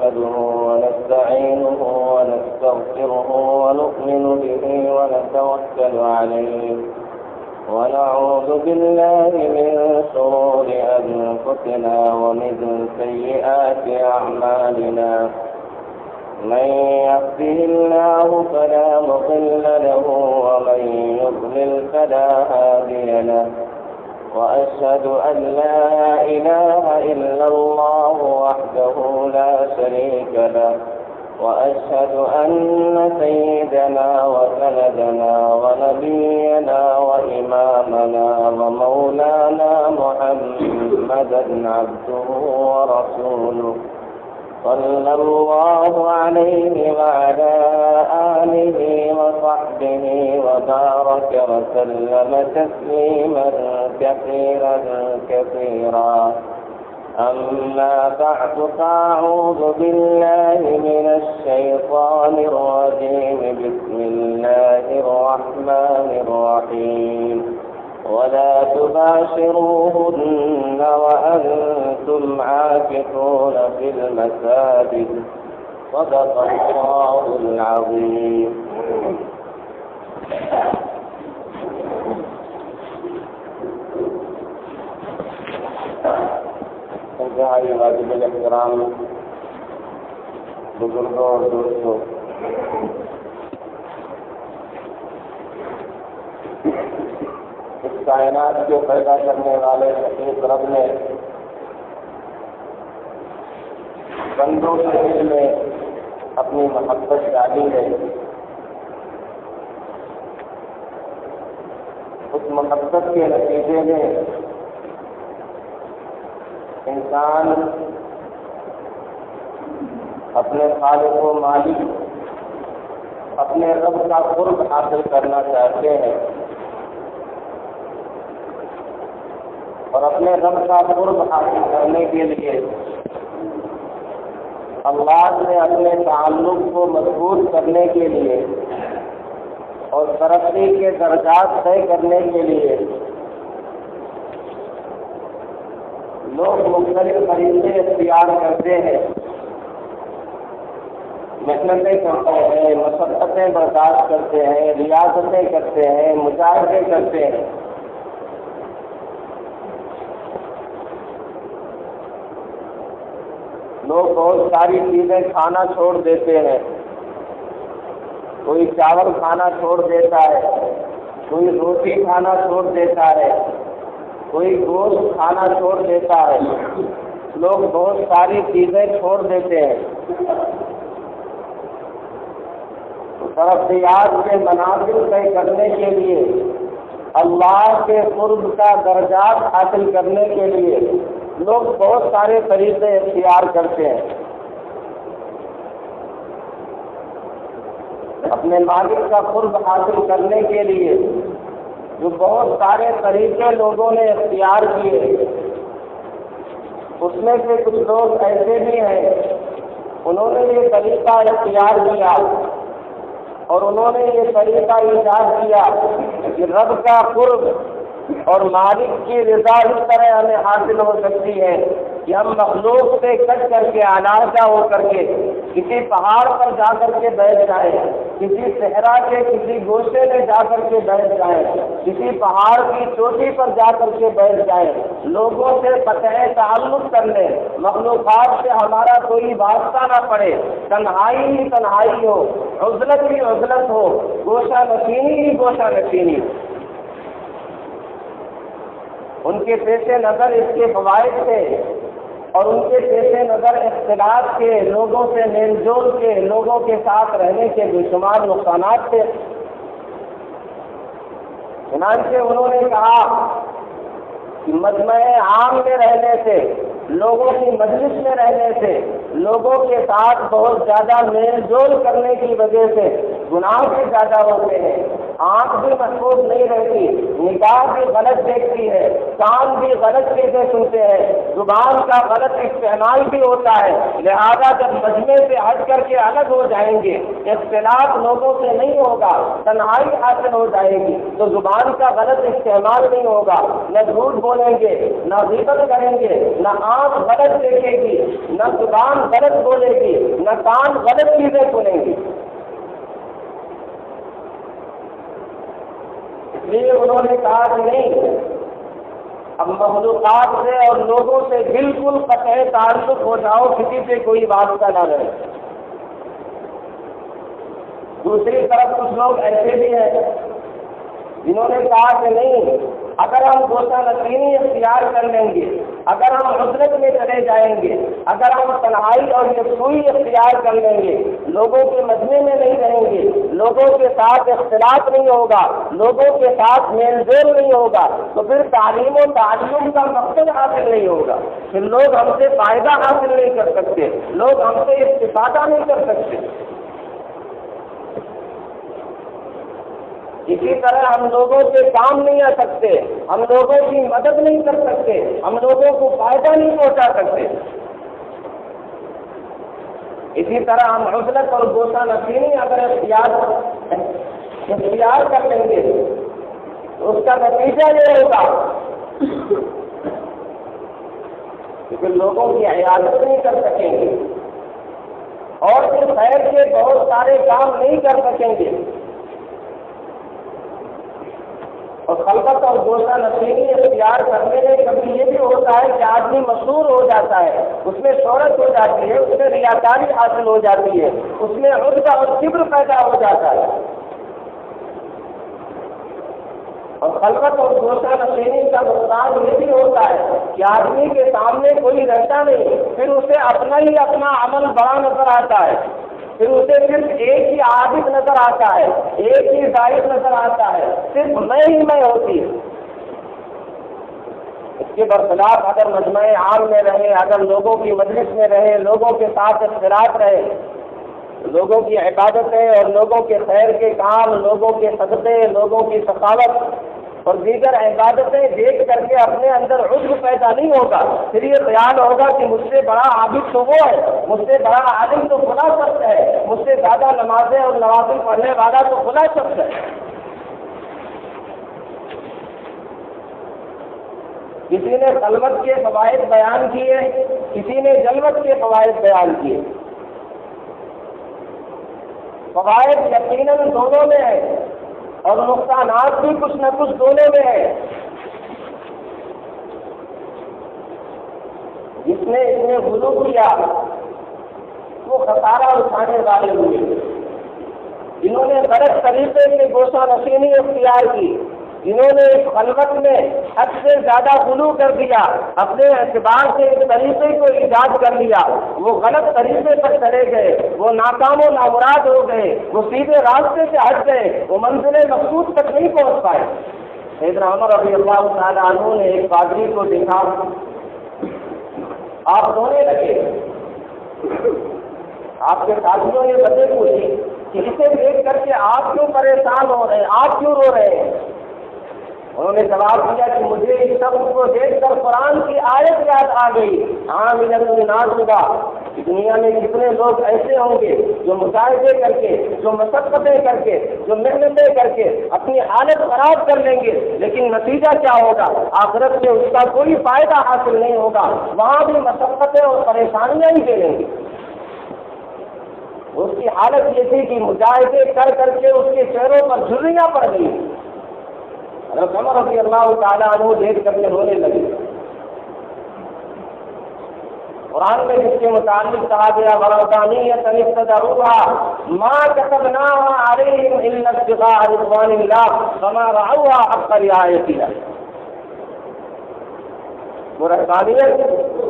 نحمده ونستعينه ونستغفره ونؤمن به ونتوكل عليه ونعوذ بالله من شرور أنفسنا ومن سيئات أعمالنا من يهده الله فلا مضل له ومن يضلل فلا هادي له وأشهد أن لا إله إلا الله وحده لا شريك له وأشهد أن سيدنا وسندنا ونبينا وإمامنا ومولانا محمدا عبده ورسوله صلى الله عليه وعلى آله وصحبه وبارك وسلم تسليما كثيرا كثيرا أما بعد فأعوذ بالله من الشيطان الرجيم بسم الله الرحمن الرحيم ولا تباشروهن وأنتم عاكفون في المساجد صدق الله العظيم. انتہائی واجب الاحترام بزرگوں اور دوستوں، اس کائنات کو پیدا کرنے والے حقیق رب نے بندوں کے دل میں اپنی محبت ڈالی ہے. اس محبت کے نتیجے میں انسان اپنے خالق و مالک اپنے رب کا قرب حاصل کرنا چاہتے ہیں اور اپنے رب کا قرب حاصل کرنے کے لیے اللہ سے اپنے تعلق کو مضبوط کرنے کے لیے اور ترقی کے درجات طے کرنے کے لیے لوگ مختلف طریقے اختیار کرتے ہیں، محنتیں کرتے ہیں، مشقتیں برداشت کرتے ہیں، ریاضتیں کرتے ہیں، مجاہدے کرتے ہیں. لوگ بہت ساری چیزیں کھانا چھوڑ دیتے ہیں. کوئی چاول کھانا چھوڑ دیتا ہے، کوئی روٹی کھانا چھوڑ دیتا ہے، کوئی گوشت کھانا چھوڑ دیتا ہے. لوگ بہت ساری چیزیں چھوڑ دیتے ہیں. ترقیات کے منازل طے کرنے کے لیے، اللہ کے قرب کا درجات حاصل کرنے کے لیے لوگ بہت سارے طریقے اختیار کرتے ہیں. اپنے مالک کا قرب حاصل کرنے کے لیے جو بہت سارے طریقے لوگوں نے اختیار کیے، اس میں سے کچھ لوگ ایسے بھی ہیں انہوں نے یہ طریقہ اختیار کیا اور انہوں نے یہ طریقہ ایجاد کیا کہ رب کا قرب اور مالک کی رضا اس طرح ہمیں حاصل ہو سکتی ہے کہ ہم مخلوق سے کٹ کر کے علیحدہ ہو کر کے کسی پہاڑ پر جا کر کے بیٹھ جائیں، کسی صحرا کے کسی گوشے میں جا کر کے بیٹھ جائیں، کسی پہاڑ کی چوٹی پر جا کر کے بیٹھ جائیں، لوگوں سے قطع تعلق کر لیں، مخلوقات سے ہمارا کوئی واسطہ نہ پڑے، تنہائی ہی تنہائی ہو، عزلت ہی عزلت ہو، گوشہ نشینی ہی گوشہ نشینی. ان کے پیش نظر اس کے فوائد تھے اور ان کے پیش نظر اختلاف کے، لوگوں سے میل جول کے، لوگوں کے ساتھ رہنے کے بے شمار نقصانات تھے. چنانچہ انہوں نے کہا کہ مجمع عام میں رہنے سے، لوگوں کی مجلس میں رہنے سے، لوگوں کے ساتھ بہت زیادہ میل جول کرنے کی وجہ سے گناہ بھی زیادہ ہوتے ہیں. آنکھ بھی محفوظ نہیں رہتی، نگاہ بھی غلط دیکھتی ہے، کان بھی غلط چیزیں سنتے ہیں، زبان کا غلط استعمال بھی ہوتا ہے۔ لہذا جب مجمع سے ہٹ کر کے الگ ہو جائیں گے، اختلاط لوگوں سے نہیں ہوگا، تنہائی حاصل ہو جائے گی، تو زبان کا غلط استعمال نہیں ہوگا، نہ جھوٹ بولیں گے، نہ غیبت کریں گے، نہ آنکھ غلط دیکھے گی، نہ زبان غلط بولے گی، نہ کان غلط چیزیں سنیں گی۔ اس لیے انہوں نے کہا کہ نہیں، اب مخلوقات سے اور لوگوں سے بالکل قطع تعلق ہو جاؤ، کسی سے کوئی واسطہ نہ رہے۔ دوسری طرف کچھ لوگ ایسے بھی ہیں جنہوں نے کہا کہ نہیں، اگر ہم گوشہ نشینی اختیار کر لیں گے، اگر ہم عزلت میں چلے جائیں گے، اگر ہم تنہائی اور یکسوئی اختیار کر لیں گے، لوگوں کے مجمع میں نہیں رہیں گے، لوگوں کے ساتھ اختلاط نہیں ہوگا، لوگوں کے ساتھ میل جول نہیں ہوگا، تو پھر تعلیم و تعلم کا مقصد حاصل نہیں ہوگا، پھر لوگ ہم سے فائدہ حاصل نہیں کر سکتے، لوگ ہم سے استفادہ نہیں کر سکتے۔ اسی طرح ہم لوگوں کے کام نہیں آ سکتے، ہم لوگوں کی مدد نہیں کر سکتے، ہم لوگوں کو فائدہ نہیں پہنچا سکتے۔ اسی طرح ہم عزلت اور گوشہ نشینی اگر اختیار کر لیں گے تو اس کا نتیجہ یہ ہوگا کہ پھر لوگوں کی عیادت نہیں کر سکیں گے اور پھر خیر کے بہت سارے کام نہیں کر سکیں گے۔ اور خلوت اور گوشہ نشینی اختیار کرنے میں کبھی یہ بھی ہوتا ہے کہ آدمی مشہور ہو جاتا ہے، اس میں شہرت ہو جاتی ہے، اس میں ریاکاری حاصل ہو جاتی ہے، اس میں عجب اور کبر پیدا ہو جاتا ہے۔ اور خلوت اور گوشہ نشینی کا نقصان یہ بھی ہوتا ہے کہ آدمی کے سامنے کوئی رہتا نہیں، پھر اسے اپنا ہی اپنا عمل بڑا نظر آتا ہے، پھر اسے صرف ایک ہی عابد نظر آتا ہے، ایک ہی زاہد نظر آتا ہے، صرف میں ہی میں ہوتی ہے۔ اس کے برخلاف اگر مجمع عام میں رہے، اگر لوگوں کی مجلس میں رہے، لوگوں کے ساتھ اختلاط رہے، لوگوں کی عبادتیں اور لوگوں کے خیر کے کام، لوگوں کے صدقے، لوگوں کی سخاوت اور دیگر عبادتیں دیکھ کر کے اپنے اندر عجب پیدا نہیں ہوگا، پھر یہ خیال ہوگا کہ مجھ سے بڑا عابد تو وہ ہے، مجھ سے بڑا عالم تو فلاں شخص ہے، مجھ سے زیادہ نمازیں اور نوافل پڑھنے والا تو فلاں شخص ہے۔ کسی نے خلوت کے فوائد بیان کیے، کسی نے جلوت کے فوائد بیان کیے۔ فوائد یقیناً دونوں میں ہے اور نقصانات بھی کچھ نہ کچھ دونوں میں ہے۔ جس نے اس میں غلو کیا وہ خسارہ اٹھانے والے ہوئے، جنہوں نے غلط طریقے سے گوشہ نشینی اختیار کی، جنہوں نے اس خلوت میں حد سے زیادہ غلو کر دیا، اپنے اعتبار سے اس طریقے کو ایجاد کر لیا، وہ غلط طریقے پر چلے گئے، وہ ناکام و نامراد ہو گئے، وہ سیدھے راستے سے ہٹ گئے، وہ منزل مقصود تک نہیں پہنچ پائے۔ سیدنا عمر رضی اللہ تعالیٰ عنہ نے ایک پادری کو دیکھا، آپ رونے لگے۔ آپ کے ساتھیوں نے وجہ پوچھی کہ اسے دیکھ کر کے آپ کیوں پریشان ہو رہے ہیں، آپ کیوں رو رہے ہیں؟ انہوں نے جواب دیا کہ مجھے اس شخص کو دیکھ کر قرآن کی آیت یاد آ گئی، دنیا میں کتنے لوگ ایسے ہوں گے جو مجاہدے کر کے، جو مشقتیں کر کے، جو محنتیں کر کے اپنی حالت خراب کر لیں گے، لیکن نتیجہ کیا ہوگا؟ آخرت میں اس کا کوئی فائدہ حاصل نہیں ہوگا، وہاں بھی مشقتیں اور پریشانیاں ہی دیں گے۔ اس کی حالت یہ تھی کہ مجاہدے کر کر کے اس کے چہروں پر جھریاں پڑ گئی۔ حضرت عمر رضی اللہ تعالیٰ عنہ دیکھ کر کے رونے لگے۔ قرآن میں جس کے متعلق کہا گیا وَرَبَّانِيَّةً ابْتَدَعُوهَا مَا كَتَبْنَاهَا عَلَيْهِمْ إِلَّا ابْتِغَاءَ رِضْوَانِ اللَّهِ فَمَا رَعَوْهَا حَقَّ رِعَایَتِهَا۔ وہ ربانیت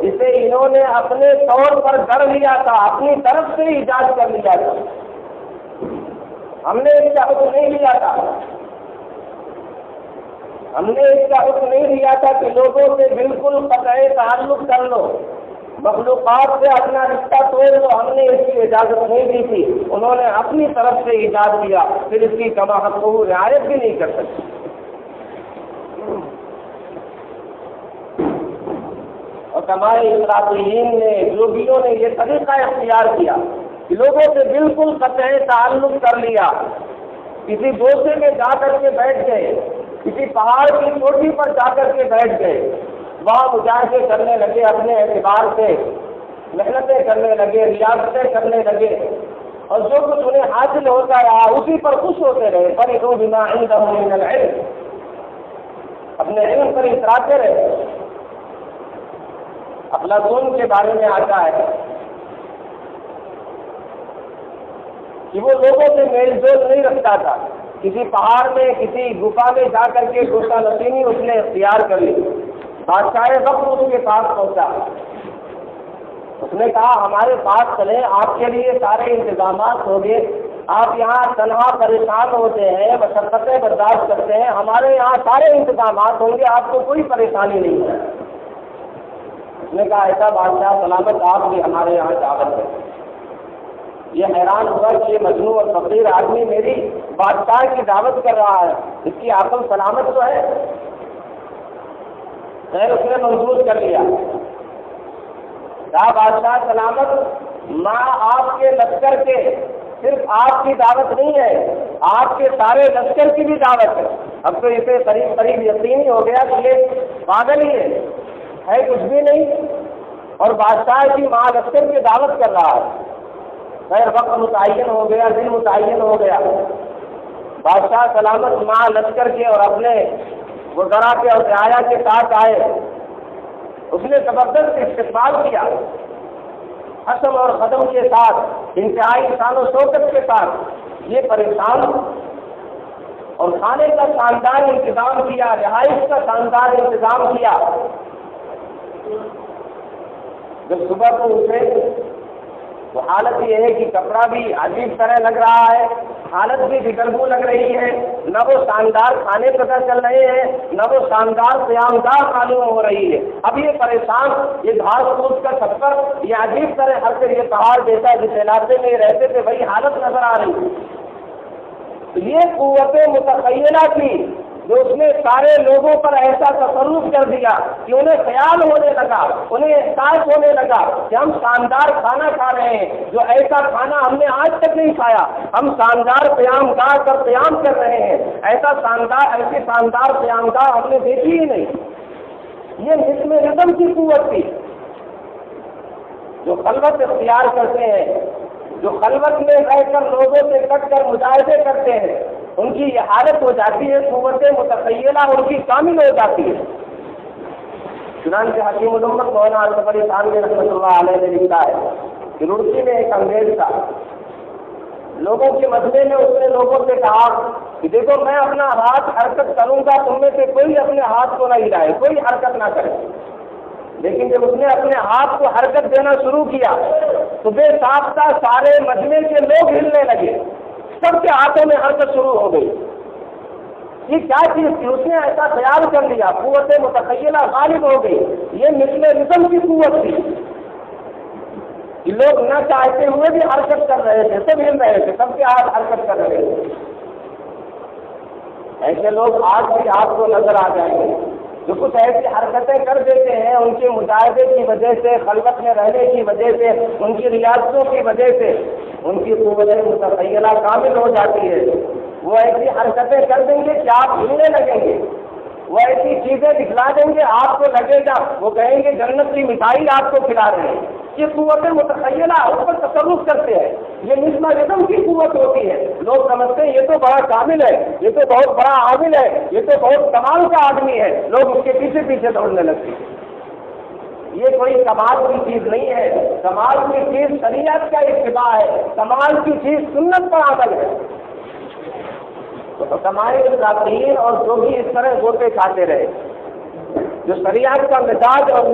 جسے انہوں نے اپنے طور پر گڑھ لیا تھا، اپنی طرف سے ایجاد کر لیا تھا، ہم نے اس کا حکم نہیں لیا تھا، ہم نے اس کا حکم نہیں دیا تھا کہ لوگوں سے بالکل قطع تعلق کر لو، مخلوقات سے اپنا رشتہ توڑ لو، ہم نے اس کی اجازت نہیں دی تھی، انہوں نے اپنی طرف سے ایجاد کیا، پھر اس کی کما حق کو رعایت بھی نہیں کر سکتے۔ اور تمام اسرافیین نے، یوگیوں نے یہ طریقہ اختیار کیا کہ لوگوں سے بالکل قطع تعلق کر لیا، کسی دوسرے میں جا کر کے بیٹھ گئے، کسی پہاڑ کی چوٹی پر جا کر کے بیٹھ گئے، وہاں مجاہدے کرنے لگے، اپنے اعتبار سے محنتیں کرنے لگے، ریاستیں کرنے لگے، اور جو کچھ انہیں حاصل ہوتا رہا اسی پر خوش ہوتے رہے۔ فرحوا بما عندهم من العلم، اپنے علم پر اتراتے رہے۔ افلاطون کے بارے میں آتا ہے کہ وہ لوگوں سے میل جول نہیں رکھتا تھا، کسی پہاڑ میں کسی گفا میں جا کر کے گوشہ نشینی اس نے اختیار کر لی۔ بادشاہ وقت اس کے پاس پہنچا، اس نے کہا ہمارے پاس چلیں، آپ کے لیے سارے انتظامات ہو گئے، آپ یہاں تنہا پریشان ہوتے ہیں، مشقتیں برداشت کرتے ہیں، ہمارے یہاں سارے انتظامات ہوں گے، آپ کو کوئی پریشانی نہیں ہے۔ اس نے کہا ایسا بادشاہ سلامت، آپ بھی ہمارے یہاں دعوت ہے۔ یہ حیران ہوا کہ یہ مجنون اور فقیر آدمی میری بادشاہ کی دعوت کر رہا ہے، اس کی عقل سلامت تو ہے۔ خیر اس نے منظور کر لیا، کہا بادشاہ سلامت، ماں آپ کے لشکر کے صرف آپ کی دعوت نہیں ہے، آپ کے سارے لشکر کی بھی دعوت ہے۔ اب تو اسے قریب قریب یقین ہی ہو گیا کہ یہ پاگل ہی ہے کچھ بھی نہیں، اور بادشاہ کی ماں لشکر کی دعوت کر رہا ہے۔ خیر وقت متعین ہو گیا، دن متعین ہو گیا، بادشاہ سلامت ماں لشکر کے اور اپنے وزراء کے اور رعایا کے ساتھ آئے۔ اس نے زبردست استقبال کیا، حسم اور قدم کے ساتھ، انتہائی شان و شوکت کے ساتھ، یہ پریشان اور کھانے کا شاندار انتظام کیا، رہائش کا شاندار انتظام کیا۔ جب صبح کو اٹھے تو حالت یہ ہے کہ کپڑا بھی عجیب طرح لگ رہا ہے، حالت بھی دگرگوں لگ رہی ہے، نہ وہ شاندار کھانے پتہ چل رہے ہیں، نہ وہ شاندار قیام گاہ معلوم ہو رہی ہے۔ اب یہ پریشان، یہ گھاس پھوس کا سفر، یہ عجیب طرح ہر سے یہ پہاڑ جیسا جس علاقے میں رہتے تھے وہی حالت نظر آ رہی ہے۔ یہ قوت متخیلہ تھی جو اس نے سارے لوگوں پر ایسا تصرف کر دیا کہ انہیں خیال ہونے لگا، انہیں احساس ہونے لگا کہ ہم شاندار کھانا کھا رہے ہیں، جو ایسا کھانا ہم نے آج تک نہیں کھایا، ہم شاندار قیام گاہ پر قیام کر رہے ہیں، ایسی شاندار قیام گاہ ہم نے دیکھی ہی نہیں۔ یہ جسم رزم کی قوت تھی۔ جو خلوت اختیار کرتے ہیں، جو خلوت میں رہ کر لوگوں سے کٹ کر مجاہدے کرتے ہیں، ان کی یہ حالت ہو جاتی ہے، قوت متخیلہ ان کی کامل ہو جاتی ہے۔ چنانچہ حکیم الامت مولانا اشرف علی تھانوی رحمۃ اللہ علیہ نے لکھا ہے کہ روڑکی میں ایک انگریز تھا، لوگوں کے مجمع میں اس نے لوگوں سے کہا کہ دیکھو میں اپنا ہاتھ حرکت کروں گا، تم میں سے کوئی اپنے ہاتھ کو نہ ہلائے، کوئی حرکت نہ کرے۔ لیکن جب اس نے اپنے ہاتھ کو حرکت دینا شروع کیا تو بے ساختہ سارے مجمع کے لوگ ہلنے لگے، سب کے ہاتھوں میں حرکت شروع ہو گئی۔ یہ کیا چیز تھی؟ اس نے ایسا خیال کر لیا، قوت متخیلہ غالب ہو گئی۔ یہ مثل رزم کی قوت تھی کہ لوگ نہ چاہتے ہوئے بھی حرکت کر رہے تھے، سب ہل رہے تھے، سب کے ہاتھ حرکت کر رہے تھے۔ ایسے لوگ آج بھی آپ کو نظر آ جائیں گے جو کچھ ایسی حرکتیں کر دیتے ہیں، ان کے مجاہدے کی وجہ سے، خلوت میں رہنے کی وجہ سے، ان کی ریاستوں کی وجہ سے ان کی قوت متخیلہ کامل ہو جاتی ہے۔ وہ ایسی حرکتیں کر دیں گے کہ آپ ہلنے لگیں گے، وہ ایسی چیزیں دکھلا دیں گے آپ کو لگے گا وہ کہیں گے جنت کی مٹھائی آپ کو کھلا رہے ہیں۔ یہ قوت متخیلہ اس پر تصرف کرتے ہیں، یہ نظم رزم کی قوت ہوتی ہے۔ لوگ سمجھتے ہیں یہ تو بڑا کامل ہے، یہ تو بہت بڑا عامل ہے، یہ تو بہت کمال کا آدمی ہے، لوگ اس کے پیچھے پیچھے دوڑنے لگتے ہیں۔ یہ کوئی کمال کی چیز نہیں ہے، کمال کی چیز شریعت کا اتباع ہے، کمال کی چیز سنت پر عمل ہے۔ تو تمام ذاتین اور جو بھی اس طرح گوتے کھاتے رہے، جو شریعت کا مزاج اور